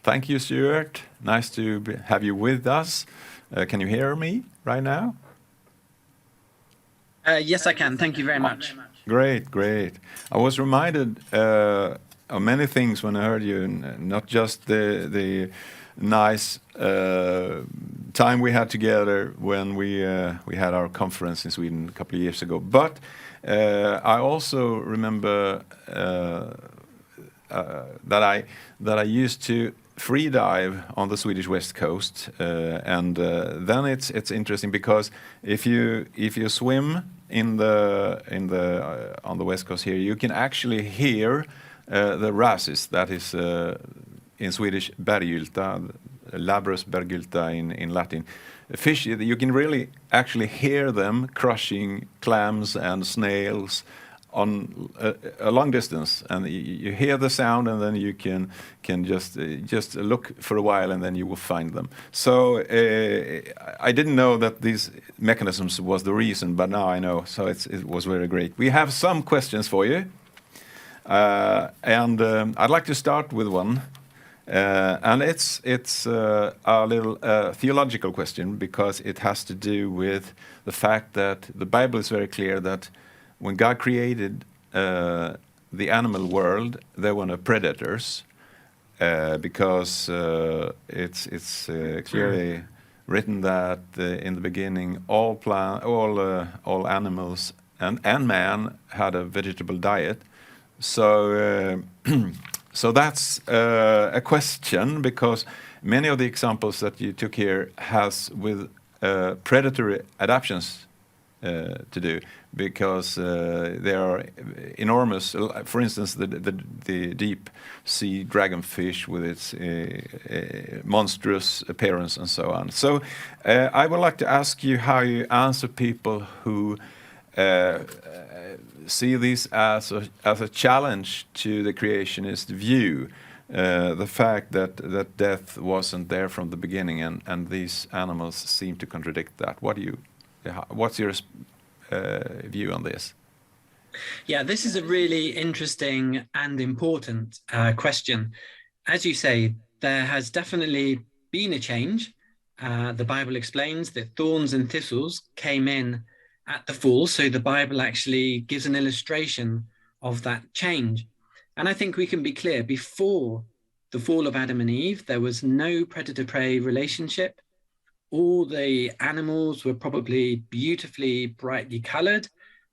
Thank you, Stuart. Nice to have you with us. Can you hear me right now? Yes, I can. Thank you very much. Great, great. I was reminded of many things when I heard you, not just the nice time we had together when we had our conference in Sweden a couple of years ago, but I also remember that I used to free dive on the Swedish west coast, and then it's interesting because if you swim on the west coast here, you can actually hear the wrasses. That is in Swedish bergylta, Labrus bergylta in Latin. Fish, you can really actually hear them crushing clams and snails on a long distance, and you hear the sound, and then you can just look for a while, and then you will find them. So I didn't know that these mechanisms was the reason, but now I know. So it was very great. We have some questions for you, and I'd like to start with one, and it's a little theological question, because it has to do with the fact that the Bible is very clear that when God created the animal world, there were no predators, because it's clearly written that in the beginning all animals and man had a vegetable diet. So so that's a question, because many of the examples that you took here has with predatory adaptations to do, because they are enormous. For instance, the deep sea dragonfish with its monstrous appearance and so on. So I would like to ask you how you answer people who see this as a challenge to the creationist view, the fact that death wasn't there from the beginning, and these animals seem to contradict that. What's your view on this? Yeah, this is a really interesting and important question. As you say, there has definitely been a change. The Bible explains that thorns and thistles came in at the fall, so the Bible actually gives an illustration of that change. And I think we can be clear, before the fall of Adam and Eve, there was no predator-prey relationship. All the animals were probably beautifully, brightly colored,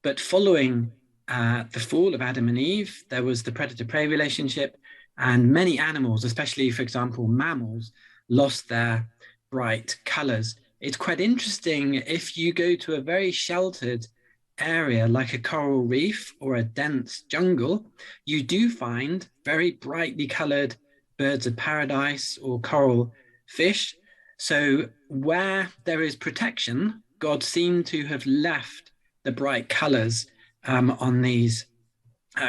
but following the fall of Adam and Eve, there was the predator-prey relationship, and many animals, especially, for example, mammals, lost their bright colors. It's quite interesting, if you go to a very sheltered area like a coral reef or a dense jungle, you do find very brightly colored birds of paradise or coral fish. So where there is protection, God seemed to have left the bright colors on these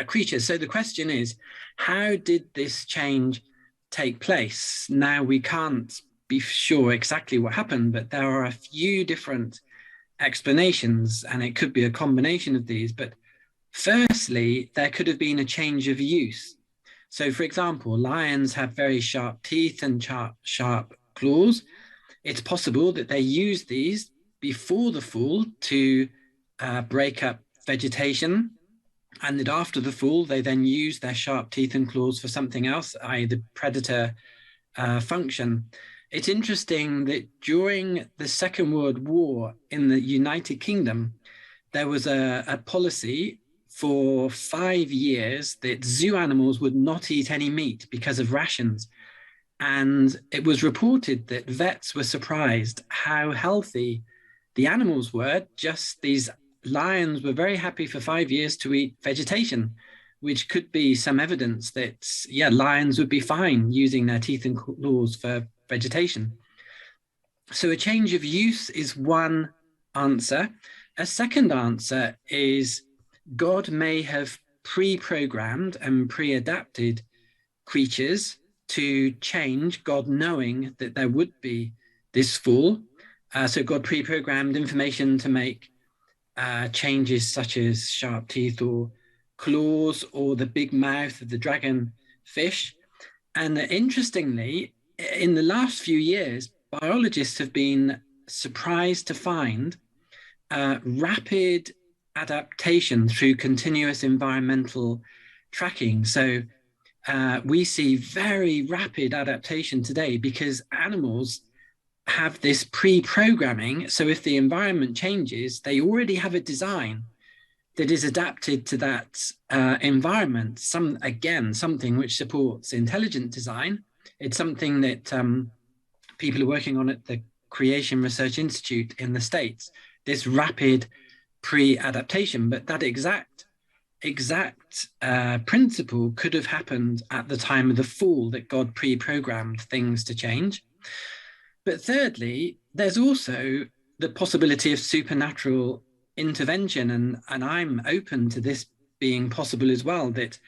creatures. So the question is, how did this change take place? Now, we can't be sure exactly what happened, but there are a few different explanations, and it could be a combination of these. But firstly, there could have been a change of use. So, for example, lions have very sharp teeth and sharp claws. It's possible that they used these before the fall to break up vegetation, and that after the fall, they then used their sharp teeth and claws for something else, i.e. the predator function. It's interesting that during the Second World War in the United Kingdom, there was a policy for 5 years that zoo animals would not eat any meat because of rations. And it was reported that vets were surprised how healthy the animals were. Just these lions were very happy for 5 years to eat vegetation, which could be some evidence that, yeah, lions would be fine using their teeth and claws for vegetation. So a change of use is one answer. A second answer is God may have pre-programmed and pre-adapted creatures to change, God knowing that there would be this fall. So God pre-programmed information to make changes such as sharp teeth or claws or the big mouth of the dragon fish. And interestingly, in the last few years, biologists have been surprised to find rapid adaptation through continuous environmental tracking. So we see very rapid adaptation today because animals have this pre-programming. So if the environment changes, they already have a design that is adapted to that environment. Something which supports intelligent design. It's something that people are working on at the Creation Research Institute in the States, this rapid pre-adaptation. But that exact principle could have happened at the time of the fall, that God pre-programmed things to change. But thirdly, there's also the possibility of supernatural intervention, and I'm open to this being possible as well, that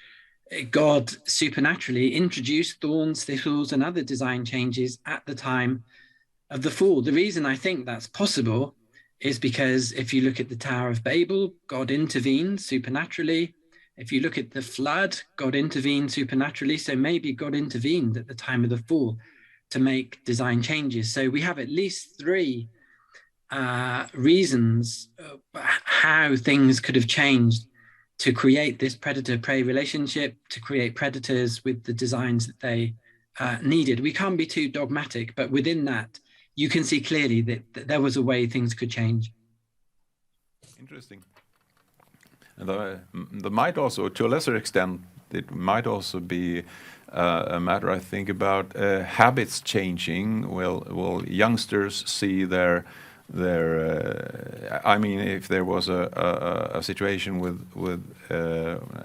God supernaturally introduced thorns, thistles, and other design changes at the time of the fall. The reason I think that's possible is because if you look at the Tower of Babel, God intervened supernaturally. If you look at the flood, God intervened supernaturally. So maybe God intervened at the time of the fall to make design changes. So we have at least three reasons how things could have changed to create this predator-prey relationship, to create predators with the designs that they needed. We can't be too dogmatic, but within that, you can see clearly that there was a way things could change. Interesting. And there might also, to a lesser extent, it might also be a matter, I think, about habits changing. Will youngsters see their I mean, if there was a situation with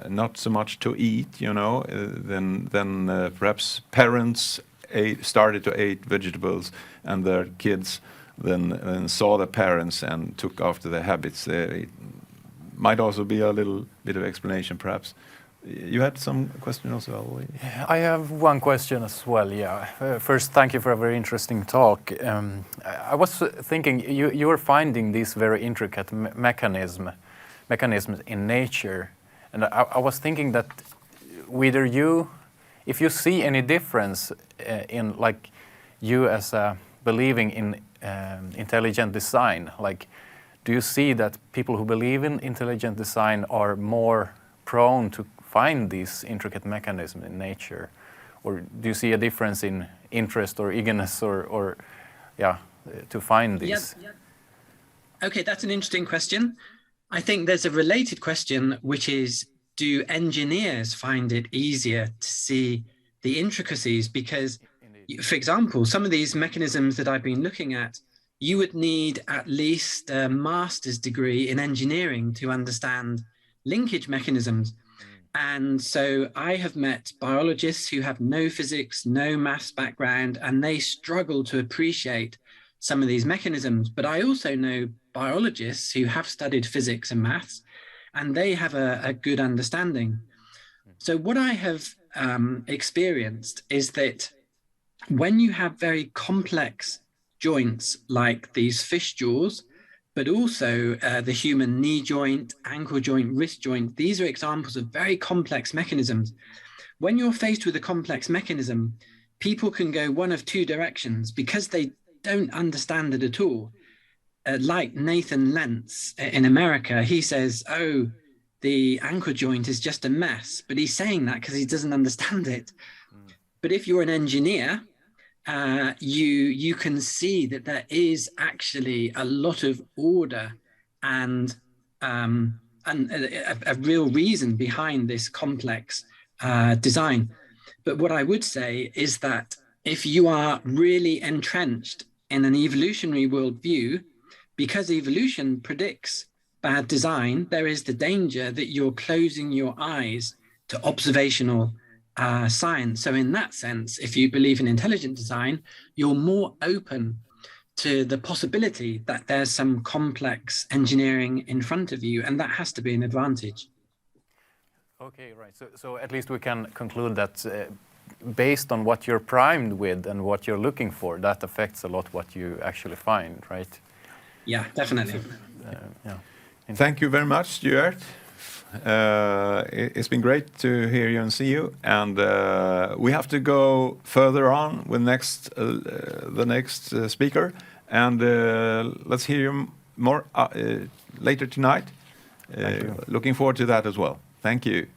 not so much to eat, then perhaps parents started to eat vegetables, and their kids then saw the parents and took after their habits. It might also be a little bit of explanation, perhaps. You had some question also? I have one question as well, yeah. First, thank you for a very interesting talk. I was thinking, you were finding these very intricate mechanisms in nature. And I was thinking that whether if you see any difference in, like, you as believing in intelligent design, like, do you see that people who believe in intelligent design are more prone to find these intricate mechanisms in nature, or do you see a difference in interest or eagerness or to find these? Yeah. Okay, that's an interesting question. I think there's a related question, which is, do engineers find it easier to see the intricacies? Because, for example, some of these mechanisms that I've been looking at, you would need at least a master's degree in engineering to understand linkage mechanisms. And so I have met biologists who have no physics, no maths background, and they struggle to appreciate some of these mechanisms. But I also know biologists who have studied physics and maths, and they have a good understanding. So what I have experienced is that when you have very complex joints like these fish jaws, but also the human knee joint, ankle joint, wrist joint, these are examples of very complex mechanisms. When you're faced with a complex mechanism, people can go one of two directions because they don't understand it at all. Like Nathan Lentz in America, he says, oh, the ankle joint is just a mess, but he's saying that because he doesn't understand it. But if you're an engineer, you can see that there is actually a lot of order and a real reason behind this complex design. But what I would say is that if you are really entrenched in an evolutionary worldview, because evolution predicts bad design, there is the danger that you're closing your eyes to observational science. So in that sense, if you believe in intelligent design, you're more open to the possibility that there's some complex engineering in front of you, and that has to be an advantage. Okay, right. So at least we can conclude that based on what you're primed with and what you're looking for, that affects a lot what you actually find, right? Yeah, definitely. Yeah. Thank you very much, Stuart. It's been great to hear you and see you, and we have to go further on with the next speaker, and let's hear you more later tonight. Looking forward to that as well. Thank you.